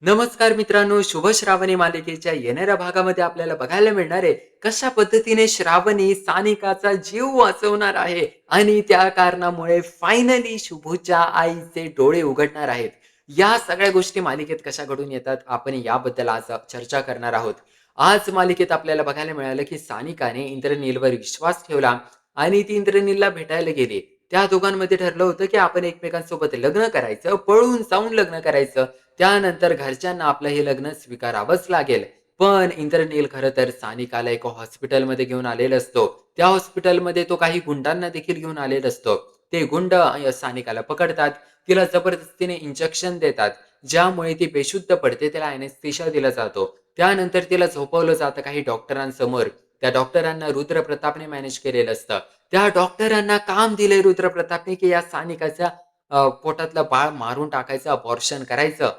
नमस्कार मित्रांनो, शुभ श्रावणी मालिकेच्या येणाऱ्या भागामध्ये आपल्याला बघायला मिळणार आहे, कशा पद्धतीने श्रावणी सानिकाचा जीव वाचवणार आहे आणि त्या कारणामुळे फायनली शुभूच्या आईचे डोळे उघडणार आहेत. या सगळ्या गोष्टी मालिकेत कशा घडून येतात, आपण याबद्दल आज चर्चा करणार आहोत. आज मालिकेत आपल्याला बघायला मिळालं, की सानिकाने इंद्रनीलवर विश्वास ठेवला आणि ती इंद्रनीलला भेटायला गेली. त्या दोघांमध्ये ठरलं होतं, की आपण एकमेकांसोबत लग्न करायचं, पळून जाऊन लग्न करायचं. त्यानंतर घरच्यांना आपलं हे लग्न स्वीकारावंच लागेल. पण इंद्रनील खरं तर सानिकाला एका हॉस्पिटलमध्ये घेऊन आलेला असतो. त्या हॉस्पिटलमध्ये तो काही गुंडांना देखील घेऊन आलेला असतो. ते गुंड सानिकाला पकडतात. तिला जबरदस्तीने इंजेक्शन देतात. ज्यामुळे ती बेशुद्ध पडते. त्याला एनेस्थेशिया दिला जातो. त्यानंतर तिला झोपवलं जातं काही डॉक्टरांसमोर. त्या डॉक्टरांना रुद्रप्रतापने मॅनेज केलेलं असतं. त्या डॉक्टरांना काम दिलंय रुद्रप्रतापने, की या सानिकाच्या पोटातलं बाळ मारून टाकायचं, अबॉर्शन करायचं.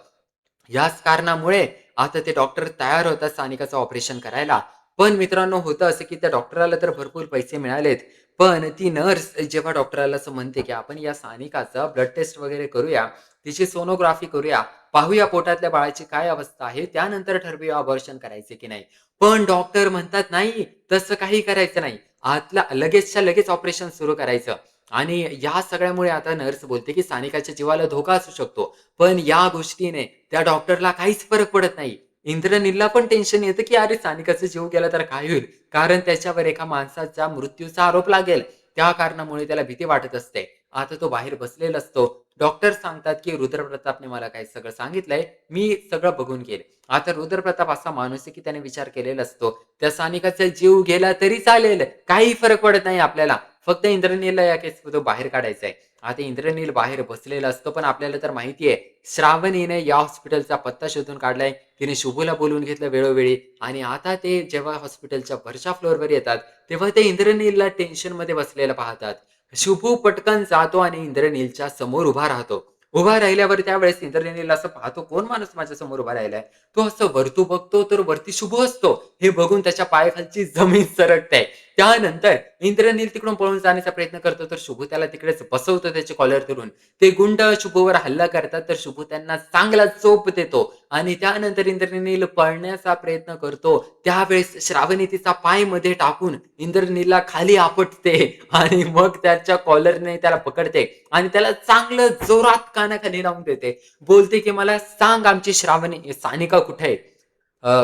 याच कारणामुळे आता ते डॉक्टर तयार होतात सानिकाचं ऑपरेशन करायला. पण मित्रांनो होतं असं, की त्या डॉक्टरला तर भरपूर पैसे मिळालेत. पण ती नर्स जेव्हा डॉक्टरला असं म्हणते, की आपण या सानिकाचा ब्लड टेस्ट वगैरे करूया, तिची सोनोग्राफी करूया, पाहूया पोटातल्या बाळाची काय अवस्था आहे, त्यानंतर ठरवूया अबॉर्शन करायचे की नाही. पण डॉक्टर म्हणतात, "नाही, तसं काही करायचं नाही. आतला लगेचच्या लगेच ऑपरेशन सुरू करायचं." आणि या सगळ्यामुळे आता नर्स बोलते, की सानिकाच्या जीवाला धोका असू शकतो. पण या गोष्टीने त्या डॉक्टरला काहीच फरक पडत नाही. इंद्रनीलला पण टेन्शन येतं, की अरे सानिकाचा जीव गेला तर काय होईल? कारण त्याच्यावर एका माणसाच्या मृत्यूचा आरोप लागेल. त्या कारणामुळे त्याला भीती वाटत असते. आता तो बाहेर बसलेला असतो. डॉक्टर सांगतात, की रुद्रप्रतापने मला काय सगळं सांगितलंय. मी सगळं बघून घेईल. आता रुद्रप्रताप असा माणूस आहे, की त्याने विचार केलेला असतो. त्या सानिकाचा जीव गेला तरी चालेल. काही फरक पडत नाही आपल्याला. फक्त इंद्रनीलला या केसमधून बाहेर काढायचं आहे. आता इंद्रनील बाहेर बसलेला असतो, पण आपल्याला तर माहिती आहे, श्रावणीने या हॉस्पिटलचा पत्ता शोधून काढलाय. तिने शुभूला बोलवून घेतलं वेळोवेळी आणि आता ते जेव्हा हॉस्पिटलच्या वरच्या फ्लोअरवर येतात, तेव्हा ते इंद्रनीलला टेन्शनमध्ये बसलेलं पाहतात. शुभू पटकन जातो आणि इंद्रनीलच्या समोर उभा राहतो. उभा राहिल्यावर त्यावेळेस इंद्रनील असं पाहतो, कोण माणूस माझ्यासमोर उभा राहिलाय? तो असं वरतू बघतो, तर वरती शुभू असतो. हे बघून त्याच्या पायाखालची जमीन सरकते. त्यानंतर इंद्रनील तिकडून पळून जाण्याचा प्रयत्न करतो, तर शुभू त्याला तिकडेच बसवतो त्याची कॉलर धरून. ते गुंड शुभूवर हल्ला करतात, तर शुभू त्यांना चांगला चोप देतो आणि त्यानंतर इंद्रनील पळण्याचा प्रयत्न करतो. त्यावेळेस श्रावणी तिचा पाय मध्ये टाकून इंद्रनीलला खाली आपटते आणि मग त्याच्या कॉलरने त्याला पकडते आणि त्याला चांगलं जोरात कानाखाली लावून देते. बोलते, की "मला सांग आमची श्रावणी सानिका कुठे आहे?"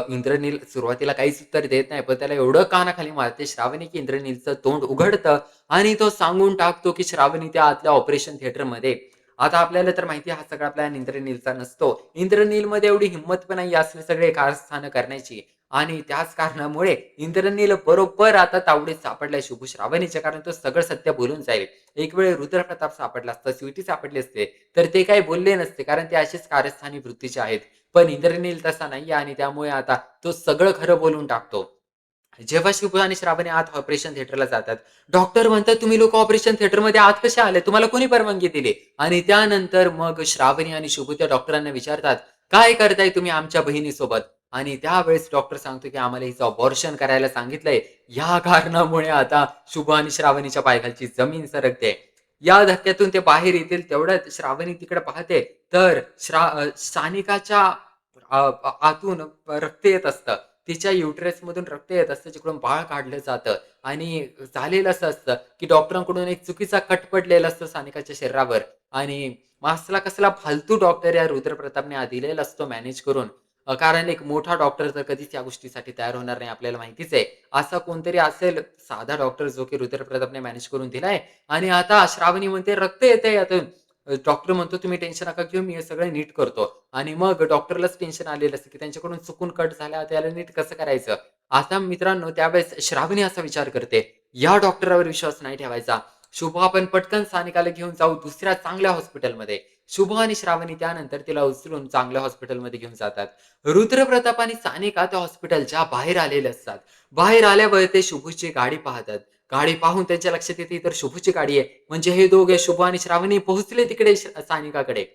इंद्रनील सुरुवातीला काहीच उत्तर देत नाही. पण त्याला एवढं कानाखाली मारते श्रावणी, की इंद्रनीलचं तोंड उघडतं आणि तो सांगून टाकतो, की श्रावणी त्या आतल्या ऑपरेशन थिएटरमध्ये. आता आपल्याला तर माहिती आहे हा सगळा प्लॅन इंद्रनीलचा नसतो. इंद्रनीलमध्ये एवढी हिंमत पण नाही असले सगळे कारस्थानं करण्याची आणि त्याच कारणामुळे इंद्रनील बरोबर आता तावडीत सापडलाय शुभू श्रावणीच्या कारण तो सगळं सत्य बोलून जाईल. एक वेळ रुद्रप्रताप सापडला असता, स्वीटी सापडली असते, तर ते काही बोलले नसते कारण ते असेच कारस्थानी वृत्तीचे आहेत. पण इंद्रनील तसा नाहीये आणि त्यामुळे आता तो सगळं खरं बोलून टाकतो. जेव्हा शुभ आणि श्रावणी आत ऑपरेशन थिएटरला जातात, डॉक्टर म्हणतात, "तुम्ही लोकं ऑपरेशन थिएटरमध्ये आत कसे आले? तुम्हाला कोणी परवानगी दिली?" आणि त्यानंतर मग श्रावणी आणि शुभ त्या डॉक्टरांना विचारतात, "काय करताय तुम्ही आमच्या बहिणीसोबत?" आणि त्यावेळेस डॉक्टर सांगतो, की "आम्हाला हिचं अबॉर्शन करायला सांगितलंय." या कारणामुळे आता शुभ आणि श्रावणीच्या पायाखालची जमीन सरकते. या धक्क्यातून ते बाहेर येतील तेवढ्यात श्रावणी तिकडे पाहते, तर सानिकाच्या आतून रक्त येत असतं. तिच्या युटरसमधून रक्त येत असतं, जिकडून बाळ काढलं जातं आणि झालेलं असं असतं, की डॉक्टरांकडून एक चुकीचा कट पडलेला असतो सानिकाच्या शरीरावर आणि मग असला कसला फालतू डॉक्टर या रुद्रप्रतापने दिलेला असतो मॅनेज करून. कारण एक मोठा डॉक्टर तर कधीच या गोष्टीसाठी तयार होणार नाही, आपल्याला माहितीच आहे. असा कोणतरी असेल साधा डॉक्टर जो की रुद्रप्रतापने मॅनेज करून दिलाय आणि आता श्रावणी म्हणते, "रक्त येतंय यातून." डॉक्टर म्हणतो, "तुम्ही टेन्शन नका घेऊ, मी हे सगळं नीट करतो." आणि मग डॉक्टरलाच टेन्शन आलेलं असतं, की त्यांच्याकडून चुकून कट झाला, त्याला नीट कसं करायचं? आता मित्रांनो, त्यावेळेस श्रावणी असा विचार करते, या डॉक्टरवर विश्वास नाही ठेवायचा. शुभ आपण पटकन सानिकाला घेऊन जाऊ दुसऱ्या चांगल्या हॉस्पिटलमध्ये. शुभ आणि श्रावणी त्यानंतर तिला उचलून चांगल्या हॉस्पिटलमध्ये घेऊन जातात. रुद्रप्रताप आणि सानिका त्या हॉस्पिटलच्या बाहेर आलेले असतात. बाहेर आल्यावर ते शुभची गाडी पाहतात. गाडी पाहून त्यांच्या लक्षात येते, तर शुभची गाडी आहे. म्हणजे हे दोघे शुभ आणि श्रावणी पोहोचले तिकडे सानिकाकडे.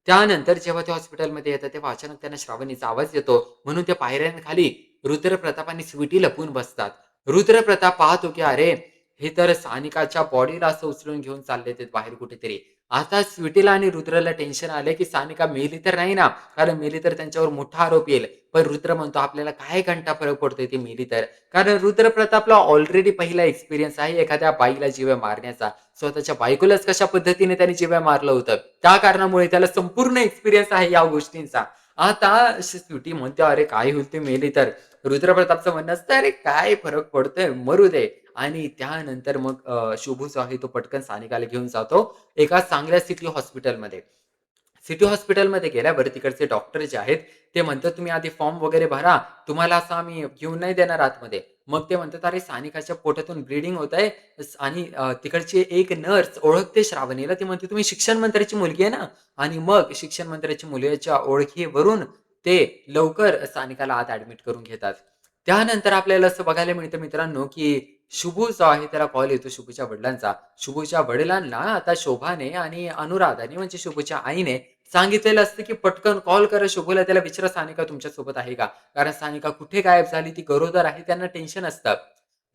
त्यानंतर जेव्हा ते हॉस्पिटलमध्ये येतात, तेव्हा अचानक त्यांना श्रावणीचा आवाज येतो. म्हणून त्या पायऱ्यांखाली रुद्रप्रताप आणि स्वीटी लपून बसतात. रुद्रप्रताप पाहतो, की अरे, हे तर सानिकाच्या बॉडीला असं उचलून घेऊन चालले ते बाहेर कुठेतरी. आता स्वीटीला आणि रुद्रला टेन्शन आलं, की सानिका मेली तर नाही ना? कारण मेली तर त्यांच्यावर मोठा आरोप येईल. पण रुद्र म्हणतो, "आपल्याला काय घंटा फरक पडतोय ती मेली तर." कारण रुद्र प्रतापला ऑलरेडी पहिला एक्सपिरियन्स आहे एखाद्या बाईला जीवे मारण्याचा. स्वतःच्या बायकोलाच कशा पद्धतीने त्याने जीवे मारलं होतं. त्या कारणामुळे त्याला संपूर्ण एक्सपिरियन्स आहे या गोष्टींचा. आता स्वीटी म्हणते, "अरे काय होईल ती मेली तर." रुद्र प्रतापचं म्हणणं असतं, "अरे काय फरक पडतोय, मरू दे." आणि त्यानंतर मग शुभू जो आहे तो पटकन सानिकाला घेऊन जातो एका चांगल्या सिटी हॉस्पिटलमध्ये. सिटी हॉस्पिटलमध्ये गेल्यावर तिकडचे डॉक्टर जे आहेत, ते म्हणतात, "तुम्ही आधी फॉर्म वगैरे भरा. तुम्हाला असं आम्ही घेऊन नाही देणार आतमध्ये." मग ते म्हणतात, "अरे, सानिकाच्या पोटातून ब्लीडिंग होतंय." आणि तिकडची एक नर्स ओळखते श्रावणीला. ती म्हणते, "तुम्ही शिक्षण मंत्र्याची मुलगी आहे ना?" आणि मग शिक्षण मंत्र्याची मुलीच्या ओळखीवरून ते लवकर सानिकाला आत ॲडमिट करून घेतात. त्यानंतर आपल्याला असं बघायला मिळतं मित्रांनो, की शुभू जो आहे त्याला कॉल येतो शुभूच्या वडिलांचा. शुभूच्या वडिलांना आता शोभाने आणि अनुराधाने म्हणजे शुभूच्या आईने सांगितलेलं असतं, की "पटकन कॉल करा शुभूला. त्याला विचारा सानिका तुमच्यासोबत आहे का?" कारण सानिका कुठे गायब झाली? ती गरोदर आहे. त्यांना टेन्शन असतं.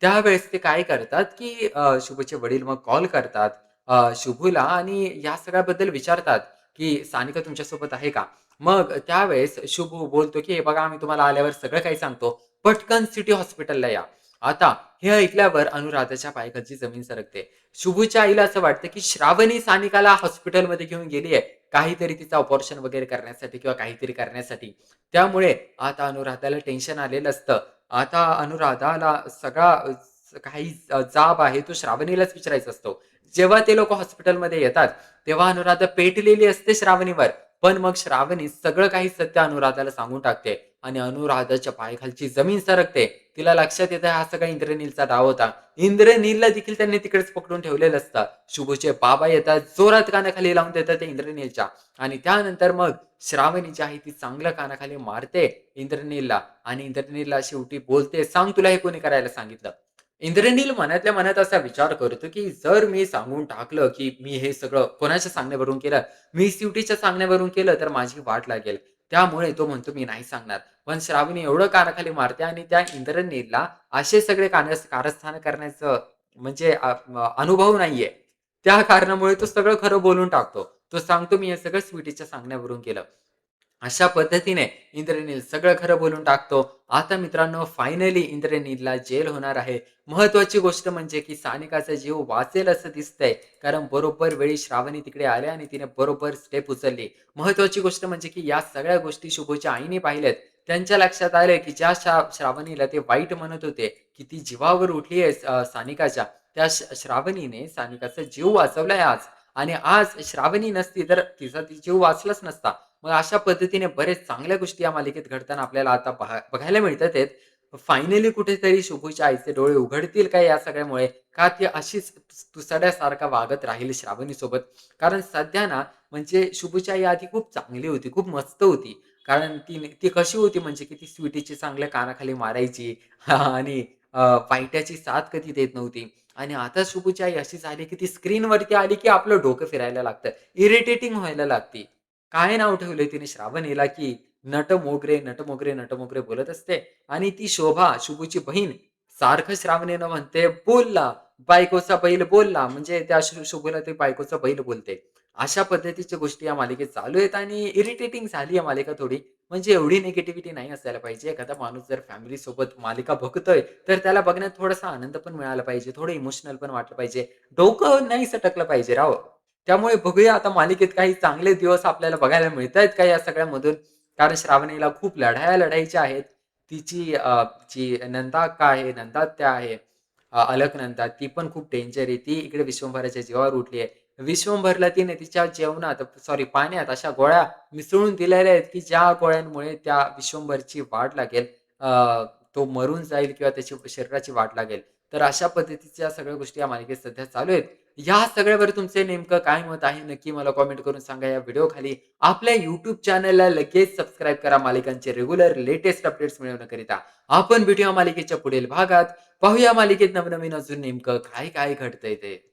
त्यावेळेस ते काय करतात, की शुभूचे वडील मग कॉल करतात शुभूला आणि या सगळ्याबद्दल विचारतात, की "सानिका तुमच्यासोबत आहे का?" मग त्यावेळेस शुभू बोलतो, की "हे बघा आम्ही तुम्हाला आल्यावर सगळं काही सांगतो. पटकन सिटी हॉस्पिटलला या." आता हे ऐकल्यावर अनुराधाच्या पायाखालची जमीन सरकते. शुभूच्या आईला असं वाटतं, की श्रावणी सानिकाला हॉस्पिटलमध्ये घेऊन गेली आहे. काहीतरी तिचं अपॉर्शन वगैरे करण्यासाठी किंवा काहीतरी करण्यासाठी. त्यामुळे आता अनुराधाला टेन्शन आलेलं असतं. आता अनुराधाला सगळा काही जाब आहे तो श्रावणीलाच विचारायचा असतो. जेव्हा ते लोकं हॉस्पिटलमध्ये येतात, तेव्हा अनुराधा पेटलेली असते श्रावणीवर. पण मग श्रावणी सगळं काही सत्य अनुराधाला सांगून टाकते आणि अनुराधाच्या पायाखालची जमीन सरकते. तिला लक्षात येतं हा सगळा इंद्रनीलचा डाव होता. इंद्रनीलला देखील त्यांनी तिकडेच पकडून ठेवलेलं असतं. शुभूचे बाबा येतात, जोरात कानाखाली लावून देतात त्या इंद्रनीलच्या आणि त्यानंतर मग श्रावणी जी आहे ती चांगलं कानाखाली मारते इंद्रनीलला आणि इंद्रनीलला शेवटी बोलते, "सांग तुला हे कोणी करायला सांगितलं?" इंद्रनील मनातल्या मनात असा विचार करतो, की जर मी सांगून टाकलं, की मी हे सगळं कोणाच्या सांगण्यावरून केलं, मी स्वीटीच्या सांगण्यावरून केलं, तर माझी वाट लागेल. त्यामुळे तो म्हणतो, "मी नाही सांगणार." पण श्रावणी एवढं कानाखाली मारते आणि त्या इंद्रनीलला असे सगळे कारस्थान करण्याचं म्हणजे अनुभव नाहीये. त्या कारणामुळे तो सगळं खरं बोलून टाकतो. तो सांगतो, "मी हे सगळं स्वीटीच्या सांगण्यावरून केलं." अशा पद्धतीने इंद्रनील सगळं खरं बोलून टाकतो. आता मित्रांनो फायनली इंद्रनीलला जेल होणार आहे. महत्त्वाची गोष्ट म्हणजे की सानिकाचा जीव वाचेल असं दिसतंय. कारण बरोबर वेळी श्रावणी तिकडे आल्या आणि तिने बरोबर स्टेप उचलली. महत्त्वाची गोष्ट म्हणजे की या सगळ्या गोष्टी शुभूच्या आईने पाहिल्यात. त्यांच्या लक्षात आलं की ज्या श्रावणीला ते वाईट म्हणत होते, की ती जीवावर उठली आहे सानिकाच्या, त्या श्रावणीने सानिकाचा जीव वाचवलाय आज. आणि आज श्रावणी नसती तर तिचा जीव वाचलाच नसता. मग अशा पद्धतीने बरेच चांगल्या गोष्टी या मालिकेत घडताना आपल्याला आता बघायला मिळतात आहेत. फायनली कुठेतरी शुभूच्या आईचे डोळे उघडतील का या सगळ्यामुळे? का ती अशीच तुसड्यासारखा वागत राहील श्रावणीसोबत? कारण सध्या ना, म्हणजे शुभूची आई आधी खूप चांगली होती, खूप मस्त होती. कारण ती कशी होती म्हणजे की ती स्वीटीची चांगल्या कानाखाली मारायची आणि पायट्याची साथ कधी देत नव्हती. आणि आता शुभूची आई अशी झाली की ती स्क्रीनवरती आली की आपलं डोकं फिरायला लागतं. इरिटेटिंग व्हायला लागती. काय नाव ठेवलंय तिने श्रावणीला, की नटमोगरे, नटमोगरे, नटमोगरे बोलत असते आणि ती शोभा, शुभूची बहीण, सारखं श्रावणीनं म्हणते, "बोलला, बायकोचा बैल बोलला." म्हणजे त्या शुभूला ती बायकोचा बैल बोलते. अशा पद्धतीच्या गोष्टी या मालिकेत चालू आहेत आणि इरिटेटिंग झाली आहे मालिका थोडी. म्हणजे एवढी निगेटिव्हिटी नाही असायला पाहिजे. एखादा माणूस जर फॅमिलीसोबत मालिका बघतोय, तर त्याला बघण्यात थोडासा आनंद पण मिळाला पाहिजे, थोडं इमोशनल पण वाटलं पाहिजे. डोकं नाही सटकलं पाहिजे राव. त्यामुळे बघूया आता मालिकेत काही चांगले दिवस आपल्याला बघायला मिळतायत का या सगळ्यामधून? कारण श्रावणीला खूप लढाया लढायच्या आहेत. तिची जी नंदाअक्का आहे, नंदाआत्या आहे, अलकनंदा ती पण खूप डेंजर आहे. ती इकडे विश्वंभराच्या जीवावर उठली आहे. विश्वंभरला तिने तिच्या जेवणात सॉरी पाण्यात अशा गोळ्या मिसळून दिलेल्या आहेत, की ज्या गोळ्यांमुळे त्या विश्वंभरची वाढ लागेल. तो मरून जाईल किंवा त्याची शरीराची वाढ लागेल. तर अशा पद्धतीच्या सगळ्या गोष्टी या मालिकेत सध्या चालू आहेत. या सगळ्यावर तुमचे नेमकं काय मत आहे? नक्की मला कमेंट करून सांगा या व्हिडिओखाली. आपल्या YouTube चॅनलला लगेच सबस्क्राईब करा मालिकांचे रेग्युलर लेटेस्ट अपडेट्स मिळवण्याकरिता. आपण भेटूया मालिकेच्या पुढील भागात. पाहूया मालिकेत नवनवीन अजून नेमकं काय-काय घडतंय ते.